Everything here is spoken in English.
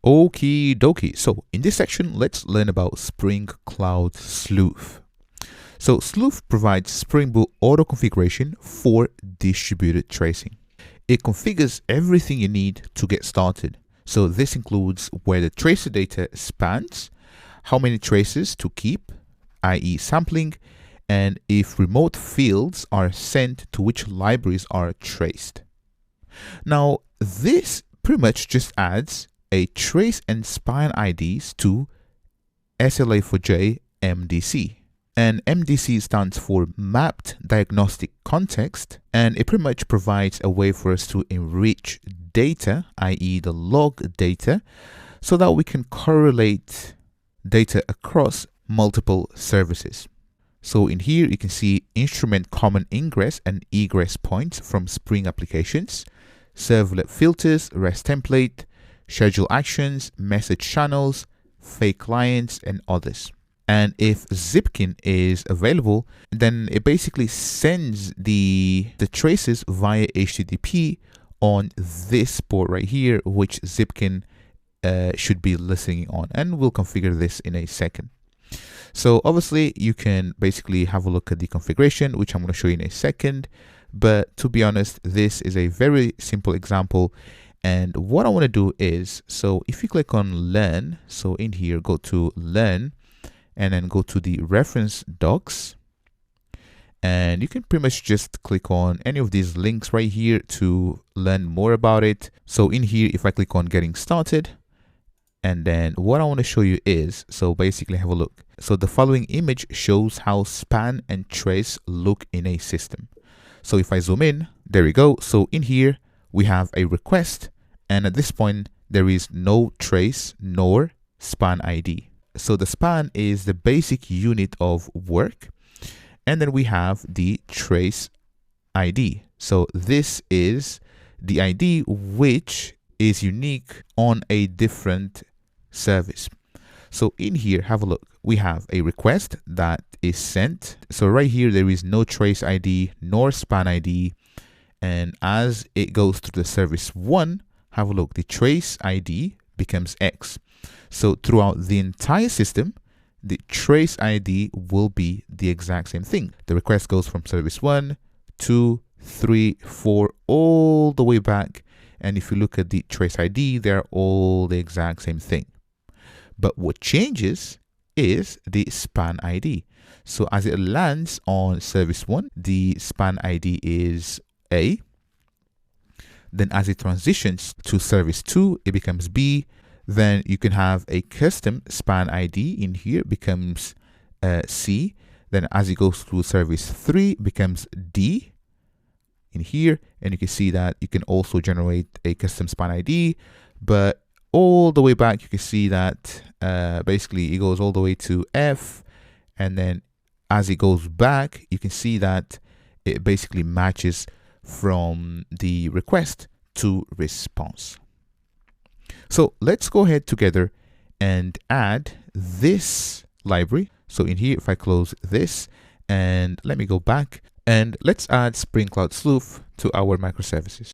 Okie dokie. So in this section, let's learn about Spring Cloud Sleuth. So Sleuth provides Spring Boot auto configuration for distributed tracing. It configures everything you need to get started. So this includes where the tracer data spans, how many traces to keep, i.e. sampling, and if remote fields are sent to which libraries are traced. Now, this pretty much just adds a trace and span IDs to SLA4J MDC. And MDC stands for Mapped Diagnostic Context, and it pretty much provides a way for us to enrich data, i.e. the log data, so that we can correlate data across multiple services. So in here, you can see instrument common ingress and egress points from Spring applications, servlet filters, REST template, schedule actions, message channels, fake clients, and others. And if Zipkin is available, then it basically sends the traces via HTTP on this port right here, which Zipkin should be listening on. And we'll configure this in a second. So obviously you can basically have a look at the configuration, which I'm going to show you in a second. But to be honest, this is a very simple example. And what I want to do is, so if you click on learn, so in here, go to learn, and then go to the reference docs, and you can pretty much just click on any of these links right here to learn more about it. So in here, if I click on getting started, and then what I want to show you is, so basically have a look. So the following image shows how span and trace look in a system. So if I zoom in, there we go. So in here, we have a request, and at this point, there is no trace nor span ID. So the span is the basic unit of work. And then we have the trace ID. So this is the ID which is unique on a different service. So in here, have a look. We have a request that is sent. So right here, there is no trace ID nor span ID. And as it goes through the service 1, have a look, the trace ID becomes X. So throughout the entire system, the trace ID will be the exact same thing. The request goes from service 1, 2, 3, 4, all the way back. And if you look at the trace ID, they're all the exact same thing. But what changes is the span ID. So as it lands on service 1, the span ID is A. Then as it transitions to service 2, it becomes B. Then you can have a custom span ID in here, becomes C. Then as it goes through service 3, it becomes D in here. And you can see that you can also generate a custom span ID. But all the way back, you can see that basically it goes all the way to F. And then as it goes back, you can see that it basically matches from the request to response. So let's go ahead together and add this library. So in here, if I close this and let me go back, and let's add Spring Cloud Sleuth to our microservices.